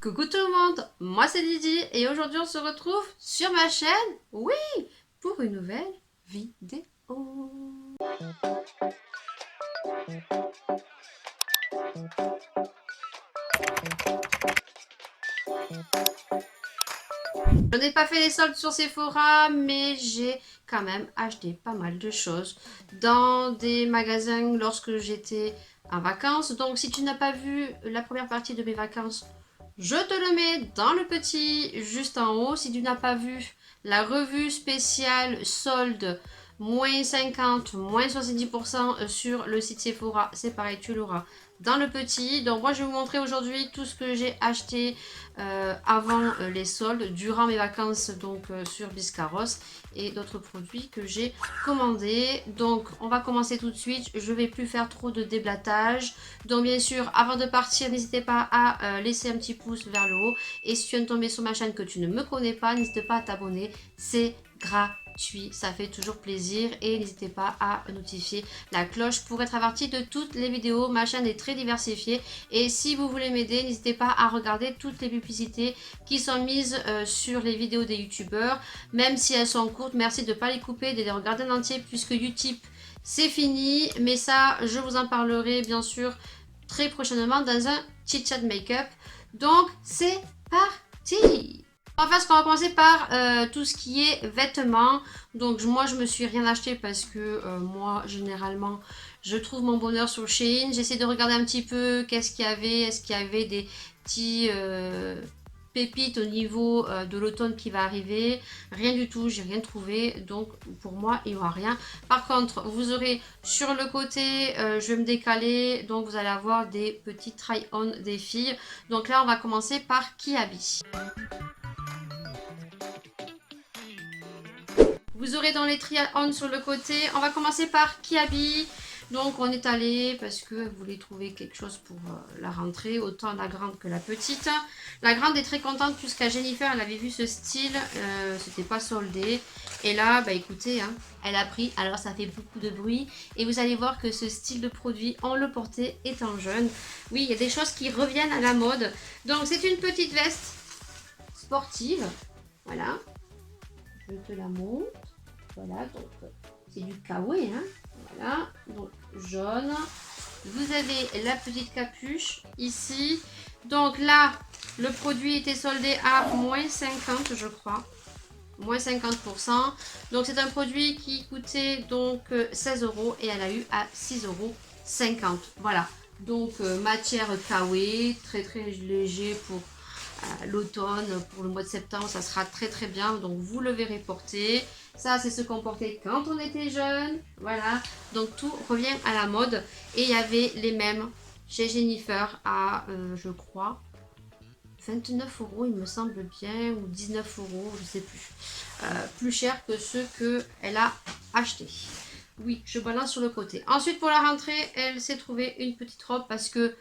Coucou tout le monde, moi c'est Lydie et aujourd'hui on se retrouve sur ma chaîne, oui, pour une nouvelle vidéo. Je n'ai pas fait les soldes sur Sephora, mais j'ai quand même acheté pas mal de choses dans des magasins lorsque j'étais en vacances. Donc si tu n'as pas vu la première partie de mes vacances, je te le mets dans le petit juste en haut. Si tu n'as pas vu la revue spéciale solde moins 50, moins 70% sur le site Sephora, c'est pareil, tu l'auras dans le petit. Donc moi je vais vous montrer aujourd'hui tout ce que j'ai acheté avant les soldes, durant mes vacances donc sur Biscarrosse et d'autres produits que j'ai commandés. Donc on va commencer tout de suite, je vais plus faire trop de déblatage. Donc bien sûr avant de partir n'hésitez pas à laisser un petit pouce vers le haut et si tu viens de tomber sur ma chaîne que tu ne me connais pas, n'hésite pas à t'abonner, c'est gratuit, ça fait toujours plaisir et n'hésitez pas à notifier la cloche pour être averti de toutes les vidéos. Ma chaîne est très diversifiée et si vous voulez m'aider, n'hésitez pas à regarder toutes les publicités qui sont mises sur les vidéos des youtubeurs, même si elles sont courtes. Merci de ne pas les couper, de les regarder en entier puisque Utip c'est fini, mais ça je vous en parlerai bien sûr très prochainement dans un chit chat make-up. Donc c'est parti. En fait, on va commencer par tout ce qui est vêtements. Donc moi je me suis rien acheté parce que moi généralement je trouve mon bonheur sur Shein. J'essaie de regarder un petit peu qu'est-ce qu'il y avait. Est-ce qu'il y avait des petits pépites au niveau de l'automne qui va arriver? Rien du tout, j'ai rien trouvé. Donc pour moi il n'y aura rien. Par contre vous aurez sur le côté, je vais me décaler. Donc vous allez avoir des petits try-on des filles. Donc là on va commencer par Kiabi. Vous aurez dans les try-on sur le côté. On va commencer par Kiabi. Donc on est allé parce que vous voulez trouver quelque chose pour la rentrée, autant la grande que la petite. La grande est très contente puisqu'à Jennifer elle avait vu ce style, c'était pas soldé. Et là bah écoutez, hein, elle a pris, alors ça fait beaucoup de bruit. Et vous allez voir que ce style de produit, on le portait étant jeune. Oui, il y a des choses qui reviennent à la mode. Donc c'est une petite veste sportive, voilà. Je te la montre. Voilà, donc c'est du kawaii, hein. Voilà, donc jaune. Vous avez la petite capuche ici. Donc là, le produit était soldé à moins 50, je crois. Moins 50%. Donc c'est un produit qui coûtait donc 16 € et elle a eu à 6,50 €. Voilà, donc matière kawaii, très très léger pour l'automne, pour le mois de septembre, ça sera très très bien. Donc vous le verrez porter. Ça c'est ce qu'on portait quand on était jeune. Voilà, donc tout revient à la mode. Et il y avait les mêmes chez Jennifer à je crois 29 € il me semble bien, ou 19 €, je sais plus. Plus cher que ceux qu'elle a achetés. Oui, je balance sur le côté. Ensuite pour la rentrée, elle s'est trouvée une petite robe parce que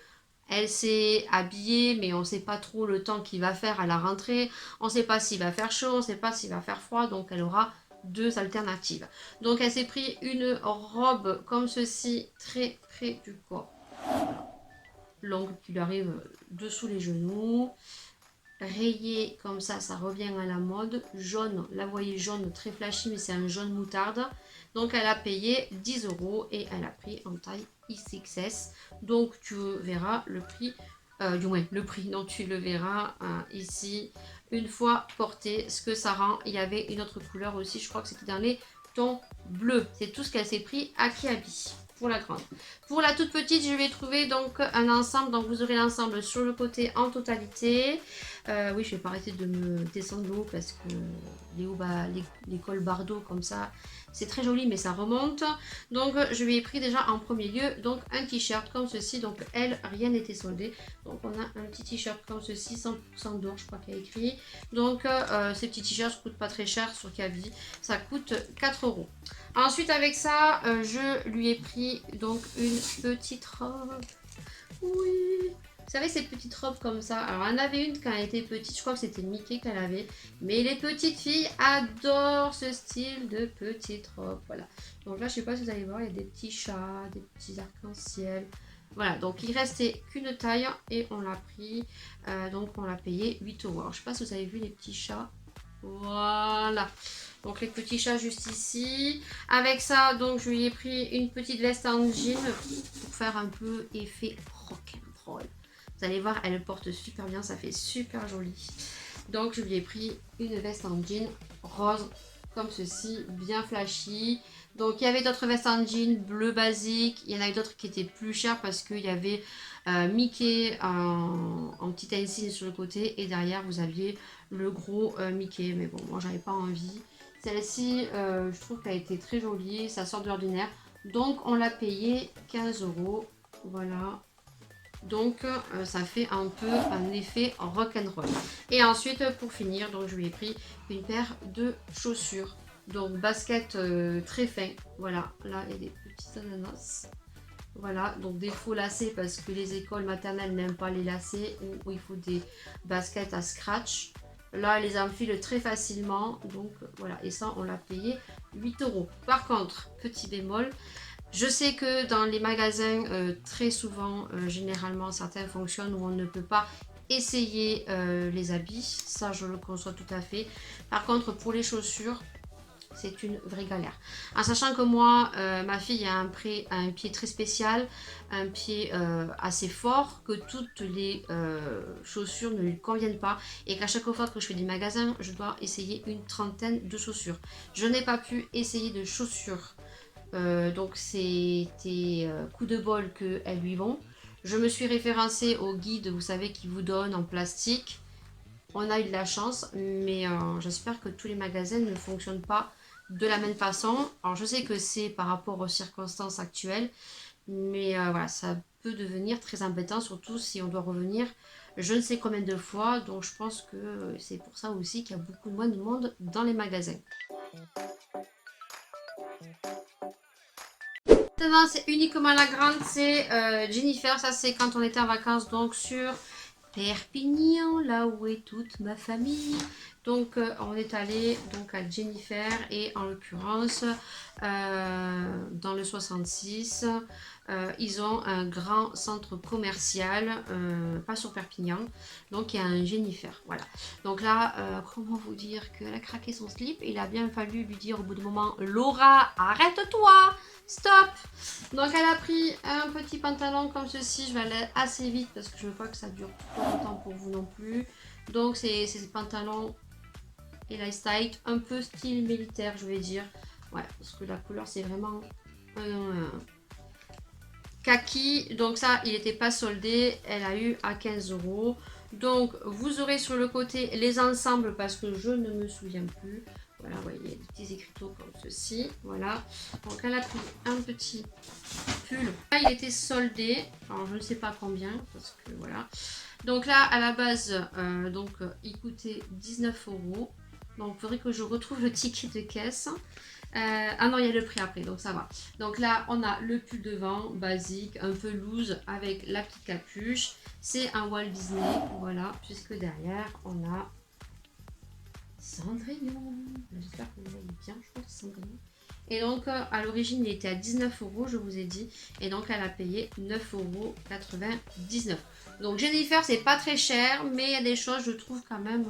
elle s'est habillée, mais on ne sait pas trop le temps qu'il va faire à la rentrée. On ne sait pas s'il va faire chaud, on ne sait pas s'il va faire froid. Donc elle aura deux alternatives. Donc elle s'est pris une robe comme ceci, très près du corps. Longue qui lui arrive dessous les genoux. Rayée comme ça revient à la mode. Jaune, la voyez jaune, très flashy, mais c'est un jaune moutarde. Donc elle a payé 10 € et elle a pris en taille XXS. Donc tu verras le prix, du moins le prix, donc tu le verras ici une fois porté, ce que ça rend. Il y avait une autre couleur aussi, je crois que c'était dans les tons bleus. C'est tout ce qu'elle s'est pris à Kiabi. Pour la grande. Pour la toute petite, je vais trouver donc un ensemble. Donc vous aurez l'ensemble sur le côté en totalité. Oui, je vais pas arrêter de me descendre l'eau parce que les cols Bardot comme ça, c'est très joli mais ça remonte. Donc je lui ai pris déjà en premier lieu donc un t-shirt comme ceci. Donc elle, rien n'était soldé. Donc on a un petit t-shirt comme ceci, 100% d'or, je crois qu'il y a écrit. Donc ces petits t-shirts coûtent pas très cher sur Kiabi. Ça coûte 4 €. Ensuite avec ça, je lui ai pris donc une petite robe. Oui, Vous savez, ces petites robes comme ça. Alors, elle en avait une quand elle était petite. Je crois que c'était Mickey qu'elle avait. Mais les petites filles adorent ce style de petite robe. Voilà. Donc là, je sais pas si vous allez voir, il y a des petits chats, des petits arcs-en-ciel. Voilà, donc il restait qu'une taille et on l'a pris. Donc, on l'a payé 8 €. Alors, je sais pas si vous avez vu les petits chats. Voilà. Donc, les petits chats juste ici. Avec ça, donc, je lui ai pris une petite veste en jean pour faire un peu effet rock'n'roll. Vous allez voir, elle porte super bien, ça fait super joli. Donc je lui ai pris une veste en jean rose comme ceci, bien flashy. Donc il y avait d'autres vestes en jean bleu basique. Il y en a d'autres qui étaient plus chères parce qu'il y avait Mickey en petit insigne sur le côté. Et derrière vous aviez le gros Mickey. Mais bon, moi j'avais pas envie. Celle-ci, je trouve qu'elle a été très jolie. Ça sort de l'ordinaire. Donc on l'a payé 15 €. Voilà. Donc ça fait un peu un effet rock'n'roll. Et ensuite pour finir, donc je lui ai pris une paire de chaussures. Donc basket très fin. Voilà, là il y a des petits ananas. Voilà, donc des faux lacets parce que les écoles maternelles n'aiment pas les lacets ou il faut des baskets à scratch. Là, elle les enfile très facilement. Donc voilà, et ça on l'a payé 8 €. Par contre, petit bémol, je sais que dans les magasins, très souvent, généralement, certains fonctionnent où on ne peut pas essayer les habits. Ça, je le conçois tout à fait. Par contre, pour les chaussures, c'est une vraie galère. En sachant que moi, ma fille a un pied très spécial, un pied assez fort, que toutes les chaussures ne lui conviennent pas et qu'à chaque fois que je fais des magasins, je dois essayer une trentaine de chaussures. Je n'ai pas pu essayer de chaussures. Donc c'était coup de bol qu'elles lui vont. Je me suis référencée au guide, vous savez, qui vous donne en plastique. On a eu de la chance, mais j'espère que tous les magasins ne fonctionnent pas de la même façon. Alors je sais que c'est par rapport aux circonstances actuelles, mais voilà, ça peut devenir très embêtant, surtout si on doit revenir je ne sais combien de fois. Donc je pense que c'est pour ça aussi qu'il y a beaucoup moins de monde dans les magasins. Maintenant, c'est uniquement la grande, c'est Jennifer. Ça, c'est quand on était en vacances, donc sur Perpignan, là où est toute ma famille. Donc, on est allé donc à Jennifer et en l'occurrence, dans le 66, ils ont un grand centre commercial, pas sur Perpignan, donc il y a un Jennifer. Voilà. Donc là, comment vous dire qu'elle a craqué son slip. Il a bien fallu lui dire au bout de moment, Laura, arrête-toi! Stop! Donc elle a pris un petit pantalon comme ceci. Je vais aller assez vite parce que je veux pas que ça dure trop longtemps pour vous non plus. Donc c'est ces pantalons Elise tight, un peu style militaire je vais dire. Ouais, parce que la couleur c'est vraiment kaki. Donc ça il n'était pas soldé. Elle a eu à 15 €. Donc vous aurez sur le côté les ensembles parce que je ne me souviens plus. Voilà, vous voyez, des petits écriteaux comme ceci. Voilà. Donc, elle a pris un petit pull. Là, il était soldé. Alors, je ne sais pas combien. Parce que voilà. Donc là, à la base, il coûtait 19 €. Donc, il faudrait que je retrouve le ticket de caisse. Ah non, il y a le prix après, donc ça va. Donc là, on a le pull devant, basique, un peu loose, avec la petite capuche. C'est un Walt Disney, voilà. Puisque derrière, on a Cendrillon. J'espère que vous voyez bien, je crois que c'est Cendrillon. Et donc, à l'origine, il était à 19 €, je vous ai dit. Et donc, elle a payé 9,99 €. Donc, Jennifer, c'est pas très cher, mais il y a des choses, je trouve, quand même.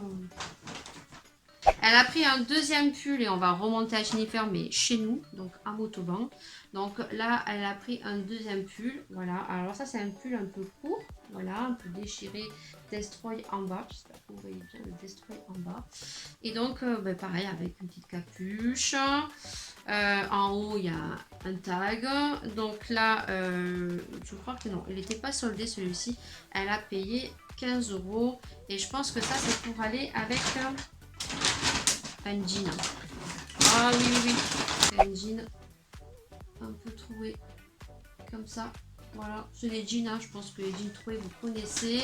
Elle a pris un deuxième pull et on va remonter à Jennifer, mais chez nous, donc à Montauban. Donc là, elle a pris un deuxième pull. Voilà, alors ça, c'est un pull un peu court. Voilà, un peu déchiré, Destroy en bas. J'espère que vous voyez bien le Destroy en bas. Et donc, pareil, avec une petite capuche. En haut, il y a un tag. Donc là, je crois que non, il n'était pas soldé celui-ci. Elle a payé 15 €. Et je pense que ça, c'est pour aller avec un jean. Ah oui, oui, oui. C'est un jean un peu troué. Comme ça. Voilà, c'est des jeans, hein. Je pense que les jeans troués, vous connaissez.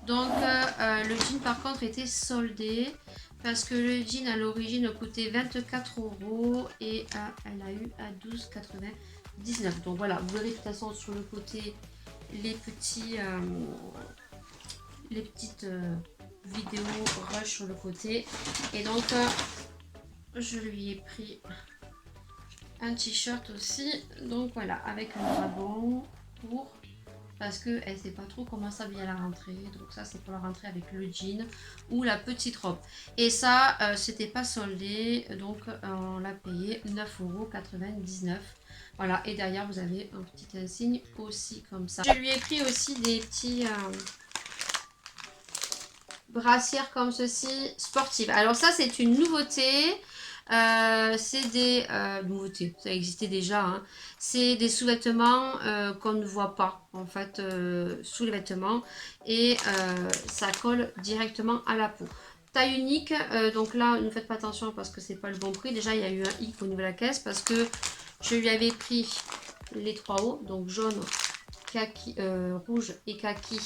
Donc, le jean, par contre, était soldé. Parce que le jean, à l'origine, coûtait 24 € et elle a eu à 12,99 €. Donc, voilà, vous verrez de toute façon sur le côté les petits les petites vidéos rush sur le côté. Et donc, je lui ai pris un t-shirt aussi. Donc voilà, avec un dragon pour... Parce qu'elle ne sait pas trop comment s'habiller à la rentrée. Donc ça, c'est pour la rentrée avec le jean ou la petite robe. Et ça, c'était pas soldé. Donc, on l'a payé 9,99 €. Voilà, et derrière, vous avez un petit insigne aussi comme ça. Je lui ai pris aussi des petits brassières comme ceci, sportives. Alors ça, c'est une nouveauté. C'est des nouveautés, ça existait déjà, hein. C'est des sous-vêtements qu'on ne voit pas en fait sous les vêtements et ça colle directement à la peau. Taille unique, donc là ne faites pas attention parce que c'est pas le bon prix. Déjà il y a eu un hic au niveau de la caisse parce que je lui avais pris les trois hauts, donc jaune, kaki, rouge et kaki,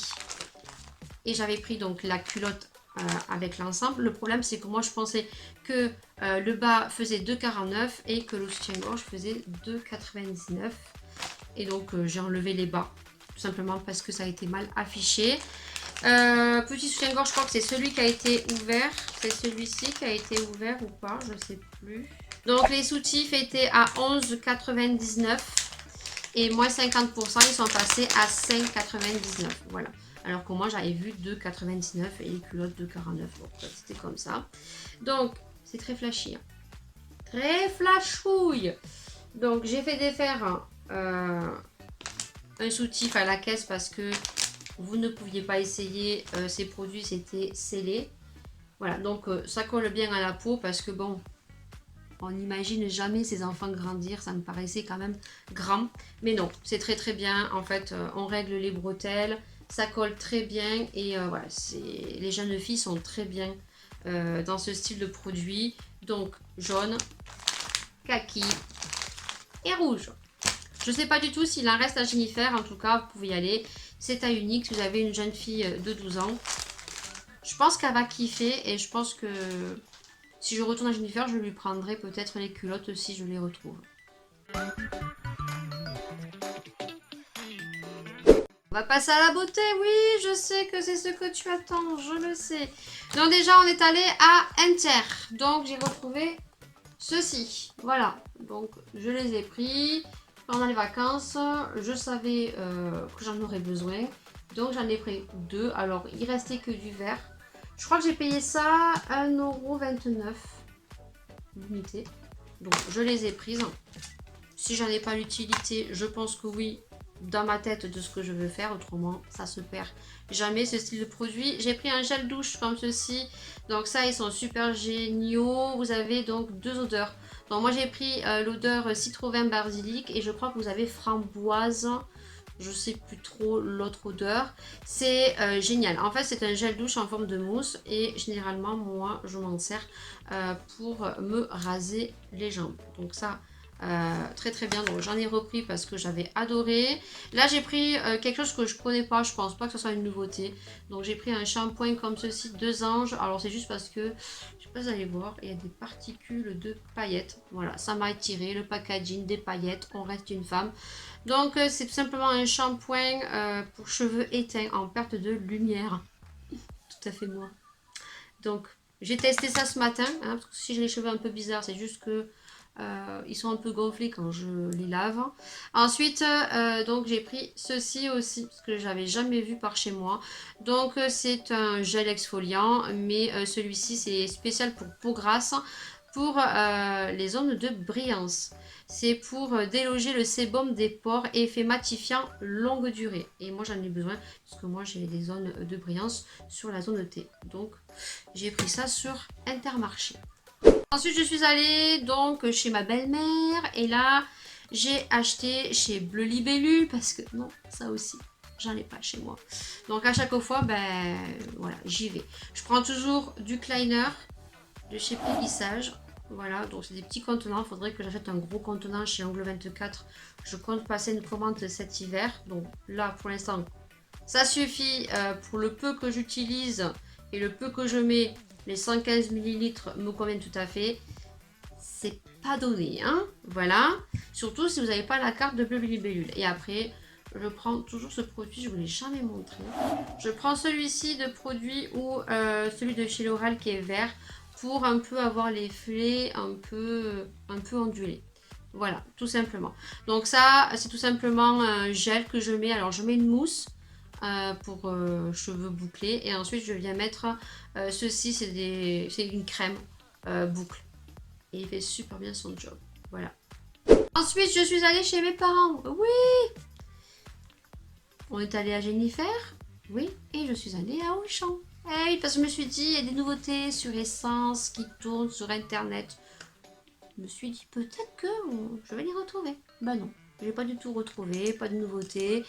et j'avais pris donc la culotte avec l'ensemble. Le problème c'est que moi je pensais que le bas faisait 2,49 et que le soutien-gorge faisait 2,99. Et donc j'ai enlevé les bas tout simplement parce que ça a été mal affiché. Petit soutien-gorge, je crois que c'est celui qui a été ouvert. C'est celui-ci qui a été ouvert ou pas, je sais plus. Donc les soutifs étaient à 11,99 et moins 50%, ils sont passés à 5,99. Voilà. Alors que moi j'avais vu 2,99 et les culottes 2,49. Donc c'était comme ça. Donc c'est très flashy. Hein. Très flashouille. Donc j'ai fait défaire un soutif à la caisse parce que vous ne pouviez pas essayer ces produits, c'était scellé. Voilà, donc ça colle bien à la peau parce que bon, on n'imagine jamais ces enfants grandir, ça me paraissait quand même grand. Mais non, c'est très très bien. En fait, on règle les bretelles, ça colle très bien et voilà, les jeunes filles sont très bien dans ce style de produit. Donc jaune, kaki et rouge. Je ne sais pas du tout s'il en reste à Jennifer, en tout cas vous pouvez y aller. C'est taille unique si vous avez une jeune fille de 12 ans. Je pense qu'elle va kiffer et je pense que si je retourne à Jennifer, je lui prendrai peut-être les culottes si je les retrouve. On va passer à la beauté, oui, je sais que c'est ce que tu attends, je le sais. Donc déjà, on est allé à Inter, donc j'ai retrouvé ceci, voilà. Donc je les ai pris pendant les vacances, je savais que j'en aurais besoin, donc j'en ai pris deux. Alors il restait que du vert. Je crois que j'ai payé ça 1,29 € l'unité. Donc je les ai prises. Si j'en ai pas l'utilité, je pense que oui, dans ma tête de ce que je veux faire. Autrement, ça se perd jamais ce style de produit. J'ai pris un gel douche comme ceci. Donc ça, ils sont super géniaux. Vous avez donc deux odeurs. Donc moi j'ai pris l'odeur citron-vin basilic et je crois que vous avez framboise. Je sais plus trop l'autre odeur. C'est génial. En fait, c'est un gel douche en forme de mousse. Et généralement, moi, je m'en sers pour me raser les jambes. Donc ça, très très bien. Donc j'en ai repris parce que j'avais adoré. Là, j'ai pris quelque chose que je connais pas. Je pense pas que ce soit une nouveauté. Donc j'ai pris un shampoing comme ceci, deux anges. Alors c'est juste parce que, je sais pas si vous allez voir, il y a des particules de paillettes. Voilà, ça m'a attiré. Le packaging, des paillettes. On reste une femme. Donc c'est tout simplement un shampoing pour cheveux éteints en perte de lumière. Tout à fait moi. Donc j'ai testé ça ce matin. Hein, parce que si j'ai les cheveux un peu bizarres, c'est juste que ils sont un peu gonflés quand je les lave. Ensuite, donc j'ai pris ceci aussi parce que j'avais jamais vu par chez moi. Donc c'est un gel exfoliant, mais celui-ci c'est spécial pour peau grasse, pour les zones de brillance. C'est pour déloger le sébum des pores et effet matifiant longue durée. Et moi j'en ai besoin parce que moi j'ai des zones de brillance sur la zone T. Donc j'ai pris ça sur Intermarché. Ensuite, je suis allée donc chez ma belle-mère et là, j'ai acheté chez Bleu Libellule parce que non, ça aussi, j'en ai pas chez moi. Donc à chaque fois, ben voilà, j'y vais. Je prends toujours du Kleiner de chez Pélissage. Voilà, donc c'est des petits contenants. Il faudrait que j'achète un gros contenant chez Angle 24. Je compte passer une commande cet hiver. Donc là, pour l'instant, ça suffit pour le peu que j'utilise et le peu que je mets. Les 115 ml me conviennent tout à fait. C'est pas donné, hein. Voilà. Surtout si vous n'avez pas la carte de Bleu Libellule. Et après, je prends toujours ce produit, je ne vous l'ai jamais montré. Je prends celui-ci de produit ou celui de chez L'Oréal qui est vert pour un peu avoir les flets un peu ondulés. Voilà, tout simplement. Donc ça, c'est tout simplement un gel que je mets. Alors je mets une mousse pour cheveux bouclés et ensuite je viens mettre ceci, c'est une crème boucle. Et il fait super bien son job. Voilà. Ensuite, je suis allée chez mes parents. Oui. On est allé à Jennifer. Oui. Et je suis allée à Auchan. Eh oui, parce que je me suis dit, il y a des nouveautés sur Essence qui tournent sur Internet. Je me suis dit, peut-être que je vais les retrouver. Bah non, je n'ai pas du tout retrouvé, pas de nouveautés.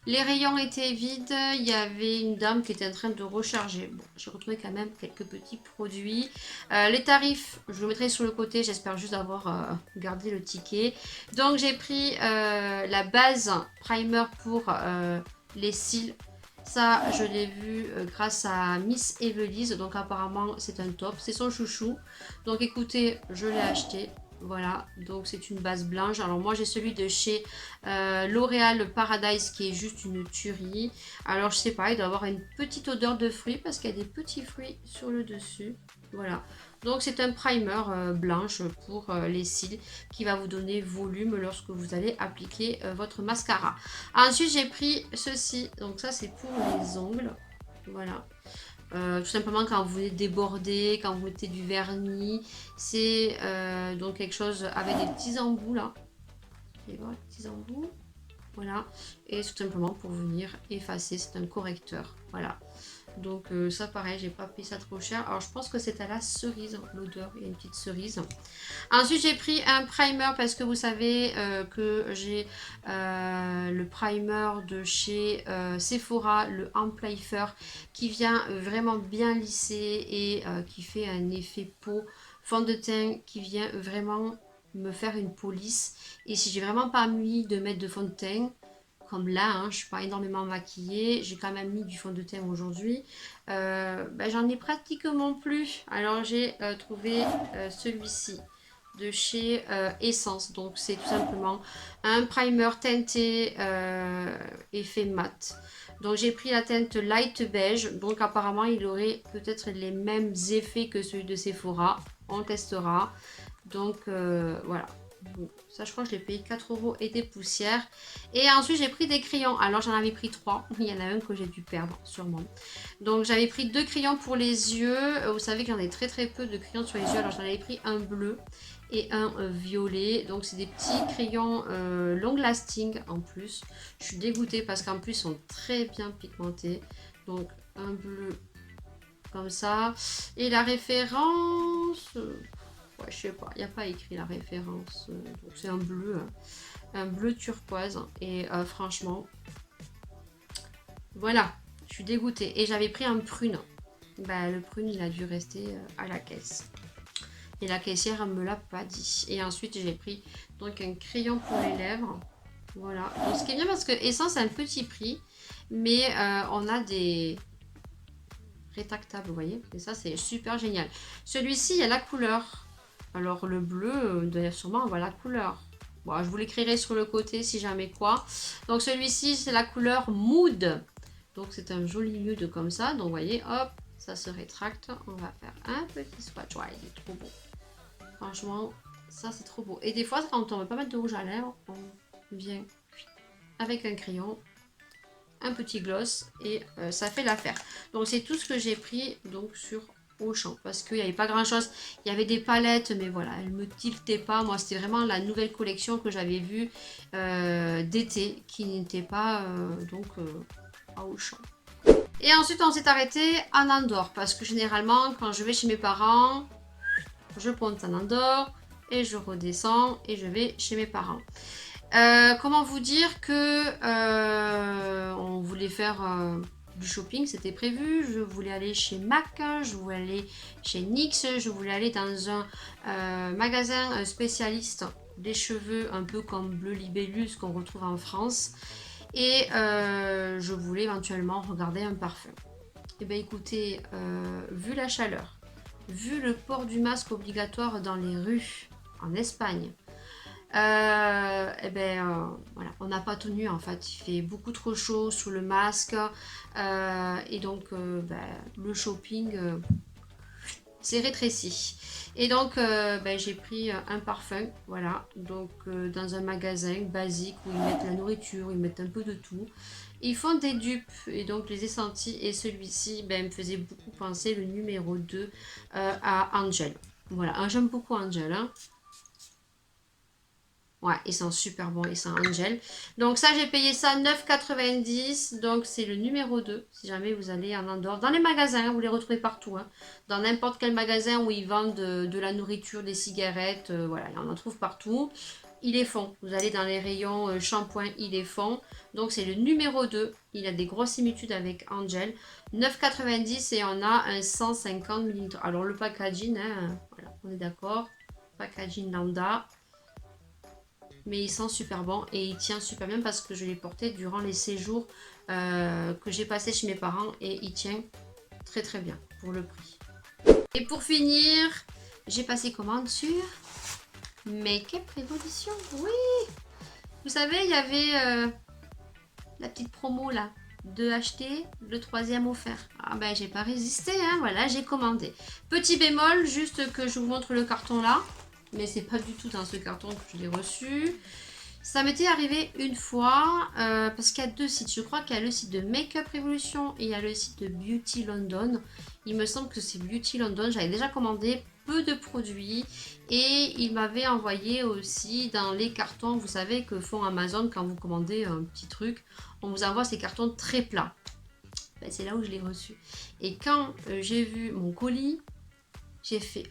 Les rayons étaient vides, il y avait une dame qui était en train de recharger. Bon, j'ai retrouvé quand même quelques petits produits. Les tarifs, je le mettrai sur le côté, j'espère juste avoir gardé le ticket. Donc j'ai pris la base primer pour les cils. Ça, je l'ai vu grâce à Miss Evelise, donc apparemment c'est un top, c'est son chouchou. Donc écoutez, je l'ai acheté. Voilà, donc c'est une base blanche. Alors moi j'ai celui de chez L'Oréal Paradise qui est juste une tuerie. Alors je sais pas, il doit avoir une petite odeur de fruits parce qu'il y a des petits fruits sur le dessus. Voilà, donc c'est un primer blanche pour les cils qui va vous donner volume lorsque vous allez appliquer votre mascara. Ensuite j'ai pris ceci, donc ça c'est pour les ongles. Voilà. Tout simplement quand vous voulez déborder, quand vous mettez du vernis, c'est donc quelque chose avec des petits embouts là. Vous voyez voir les petits embouts. Voilà. Et tout simplement pour venir effacer, c'est un correcteur. Voilà. Donc ça pareil, j'ai pas payé ça trop cher. Alors je pense que c'est à la cerise, l'odeur, il y a une petite cerise. Ensuite j'ai pris un primer parce que vous savez que j'ai le primer de chez Sephora, le Amplifier, qui vient vraiment bien lisser et qui fait un effet peau fond de teint qui vient vraiment me faire une police. Et si j'ai vraiment pas envie de mettre de fond de teint, comme là, hein, je suis pas énormément maquillée, j'ai quand même mis du fond de teint aujourd'hui, j'en ai pratiquement plus. Alors j'ai trouvé celui-ci de chez Essence, donc c'est tout simplement un primer teinté effet mat. Donc j'ai pris la teinte light beige, donc apparemment il aurait peut-être les mêmes effets que celui de Sephora, on testera. Donc voilà. Bon, ça je crois que je l'ai payé 4 € et des poussières. Et ensuite j'ai pris des crayons. Alors j'en avais pris 3. Il y en a un que j'ai dû perdre sûrement. Donc j'avais pris 2 crayons pour les yeux. Vous savez que j'en ai très très peu de crayons sur les yeux. Alors j'en avais pris un bleu et un violet. Donc c'est des petits crayons long lasting en plus. Je suis dégoûtée parce qu'en plus ils sont très bien pigmentés. Donc un bleu comme ça. Et la référence... ouais, je sais pas, il n'y a pas écrit la référence. Donc c'est un bleu turquoise. Et franchement, voilà, je suis dégoûtée. Et j'avais pris un prune. Bah, le prune, il a dû rester à la caisse. Et la caissière, elle me l'a pas dit. Et ensuite, j'ai pris donc un crayon pour les lèvres. Voilà. Donc ce qui est bien parce que Essence, c'est un petit prix. Mais on a des rétractables, vous voyez. Et ça, c'est super génial. Celui-ci, il y a la couleur. Alors le bleu, d'ailleurs sûrement on voit la couleur. Bon, je vous l'écrirai sur le côté si jamais quoi. Donc celui-ci c'est la couleur Mood. Donc c'est un joli nude comme ça. Donc vous voyez, hop, ça se rétracte. On va faire un petit swatch. Ouais, il est trop beau. Franchement, ça c'est trop beau. Et des fois quand on veut pas mettre de rouge à lèvres, on vient avec un crayon, un petit gloss et ça fait l'affaire. Donc c'est tout ce que j'ai pris donc sur Auchan parce qu'il n'y avait pas grand chose. Il y avait des palettes mais voilà, elles me tiltaient pas. Moi c'était vraiment la nouvelle collection que j'avais vue d'été qui n'était pas à Auchan. Et ensuite on s'est arrêté en Andorre parce que généralement quand je vais chez mes parents, je monte en Andorre et je redescends et je vais chez mes parents. Comment vous dire que on voulait faire du shopping, c'était prévu. Je voulais aller chez MAC, je voulais aller chez NYX, je voulais aller dans un magasin spécialiste des cheveux, un peu comme Bleu Libellus qu'on retrouve en France. Et je voulais éventuellement regarder un parfum. Et bien écoutez, vu la chaleur, vu le port du masque obligatoire dans les rues en Espagne, Voilà, on n'a pas tenu en fait. Il fait beaucoup trop chaud sous le masque. Et donc, le shopping s'est rétréci. Et donc, j'ai pris un parfum, voilà, donc dans un magasin basique où ils mettent la nourriture, ils mettent un peu de tout. Ils font des dupes, et donc je les ai sentis, et celui-ci me faisait beaucoup penser, le numéro 2, à Angel. Voilà, j'aime beaucoup Angel, hein. Ouais, ils sont super bons, ils sont Angel. Donc ça, j'ai payé ça 9,90. Donc c'est le numéro 2. Si jamais vous allez en Andorre. Dans les magasins, vous les retrouvez partout. Hein. Dans n'importe quel magasin où ils vendent de la nourriture, des cigarettes. Voilà, on en trouve partout. Ils les font. Vous allez dans les rayons shampoing, ils les font. Donc c'est le numéro 2. Il a des grosses similitudes avec Angel. 9,90 et on a un 150 ml. Alors le packaging, hein, voilà, on est d'accord. Packaging lambda. Mais il sent super bon et il tient super bien parce que je l'ai porté durant les séjours que j'ai passé chez mes parents et il tient très très bien pour le prix. Et pour finir, j'ai passé commande sur Make-up Révolution. Oui, vous savez, il y avait la petite promo là, 2 achetés, le 3e offert. Ah ben j'ai pas résisté, hein, voilà, j'ai commandé. Petit bémol, juste que je vous montre le carton là. Mais c'est pas du tout dans ce carton que je l'ai reçu. Ça m'était arrivé une fois, parce qu'il y a 2 sites. Je crois qu'il y a le site de Make-up Revolution et il y a le site de Beauty London. Il me semble que c'est Beauty London. J'avais déjà commandé peu de produits et il m'avait envoyé aussi dans les cartons, vous savez, que font Amazon quand vous commandez un petit truc. On vous envoie ces cartons très plats. Ben, c'est là où je l'ai reçu. Et quand j'ai vu mon colis, j'ai fait...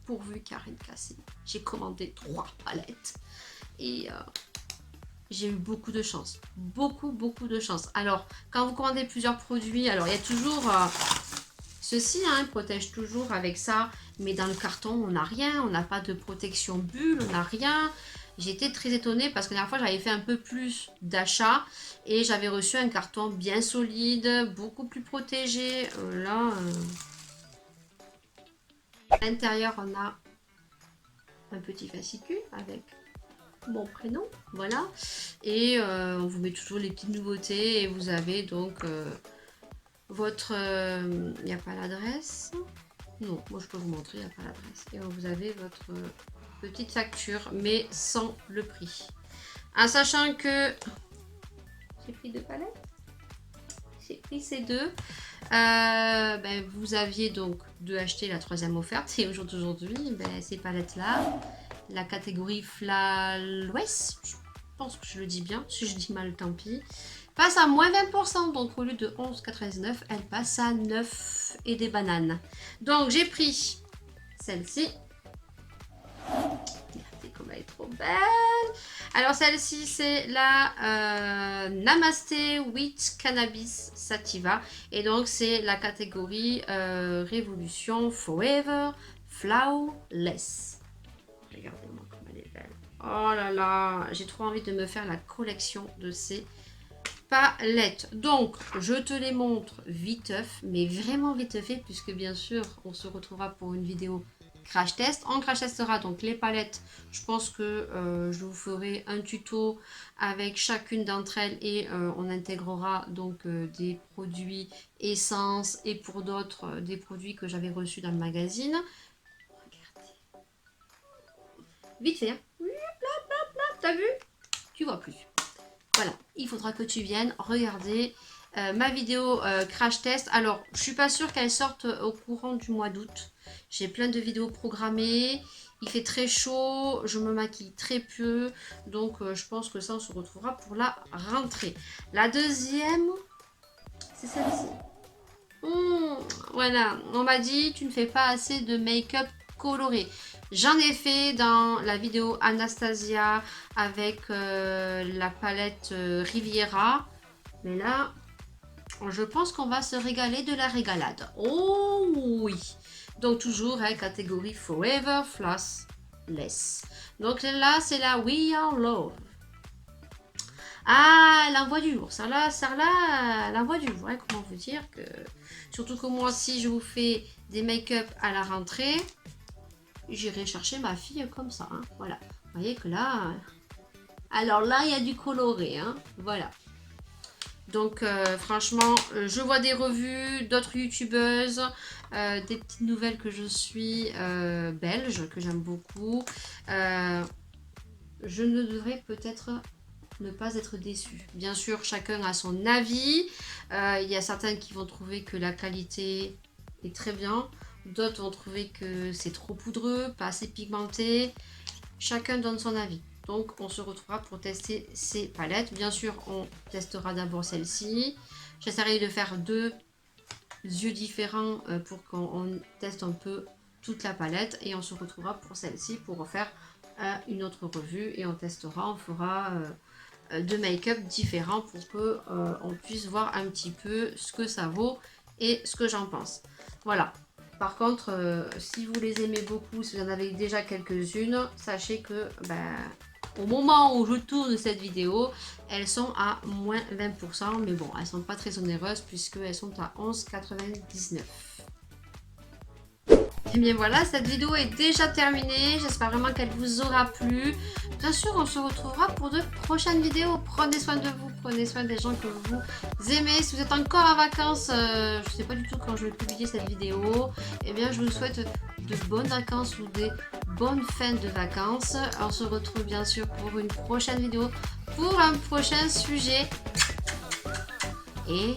pourvu qu'il n'y a rien de cassé. J'ai commandé 3 palettes et j'ai eu beaucoup de chance. Beaucoup de chance. Alors, quand vous commandez plusieurs produits, alors il y a toujours ceci, hein, protège toujours avec ça, mais dans le carton, on n'a rien. On n'a pas de protection bulle, on n'a rien. J'étais très étonnée parce que la dernière fois, j'avais fait un peu plus d'achats et j'avais reçu un carton bien solide, beaucoup plus protégé. À l'intérieur, on a un petit fascicule avec mon prénom, voilà. Et on vous met toujours les petites nouveautés et vous avez donc votre... Il n'y a pas l'adresse. Non, moi je peux vous montrer, il n'y a pas l'adresse. Et vous avez votre petite facture, mais sans le prix. En sachant que... J'ai pris 2 palettes. J'ai pris ces 2. Vous aviez donc 2 achetés, la 3e offerte. Et aujourd'hui, ces palettes-là, la catégorie Flawless, je pense que je le dis bien. Si je dis mal, tant pis. Passe à moins 20%. Donc au lieu de 11,99, elle passe à 9 et des bananes. Donc j'ai pris celle-ci. Regardez comme elle est trop belle. Alors celle-ci c'est la Namasté with Cannabis Sativa et donc c'est la catégorie Révolution Forever Flawless. Regardez-moi comme elle est belle. Oh là là, j'ai trop envie de me faire la collection de ces palettes. Donc je te les montre viteuf, mais vraiment viteuf, puisque bien sûr on se retrouvera pour une vidéo crash test. On crash testera donc les palettes. Je pense que je vous ferai un tuto avec chacune d'entre elles et on intégrera donc des produits essence et pour d'autres des produits que j'avais reçus dans le magazine. Regardez. Vite fait, hein. T'as vu? Tu vois plus. Voilà, il faudra que tu viennes regarder ma vidéo crash test. Alors, je suis pas sûre qu'elle sorte au courant du mois d'août. J'ai plein de vidéos programmées. Il fait très chaud, je me maquille très peu. Donc, je pense que ça, on se retrouvera pour la rentrée. La deuxième, c'est celle-ci. Voilà, on m'a dit, tu ne fais pas assez de make-up coloré. J'en ai fait dans la vidéo Anastasia avec la palette Riviera. Mais là, je pense qu'on va se régaler de la régalade. Oh oui. Donc toujours, hein, catégorie Forever Flawless. Donc là, c'est la We Are Love. Ah, elle envoie du lourd. Ça là, elle envoie du lourd. Hein, comment vous dire que... Surtout que moi, si je vous fais des make-up à la rentrée, j'irai chercher ma fille comme ça, hein. Voilà. Vous voyez que là, alors là, il y a du coloré, hein. Voilà. Donc franchement, je vois des revues, d'autres youtubeuses, des petites nouvelles que je suis belges, que j'aime beaucoup. Je ne devrais peut-être ne pas être déçue. Bien sûr, chacun a son avis. Il y a certaines qui vont trouver que la qualité est très bien. D'autres vont trouver que c'est trop poudreux, pas assez pigmenté. Chacun donne son avis. Donc on se retrouvera pour tester ces palettes. Bien sûr, on testera d'abord celle-ci. J'essaierai de faire 2 yeux différents pour qu'on teste un peu toute la palette. Et on se retrouvera pour celle-ci pour refaire une autre revue. Et on testera, on fera 2 make-up différents pour que on puisse voir un petit peu ce que ça vaut et ce que j'en pense. Voilà. Par contre, si vous les aimez beaucoup, si vous en avez déjà quelques-unes, sachez que au moment où je tourne cette vidéo, elles sont à moins 20%. Mais bon, elles sont pas très onéreuses puisqu'elles sont à 11,99 €. Et bien voilà, cette vidéo est déjà terminée. J'espère vraiment qu'elle vous aura plu. Bien sûr, on se retrouvera pour de prochaines vidéos. Prenez soin de vous, prenez soin des gens que vous aimez. Si vous êtes encore en vacances, je ne sais pas du tout quand je vais publier cette vidéo. Eh bien, je vous souhaite de bonnes vacances ou des bonnes fins de vacances. On se retrouve bien sûr pour une prochaine vidéo, pour un prochain sujet. Et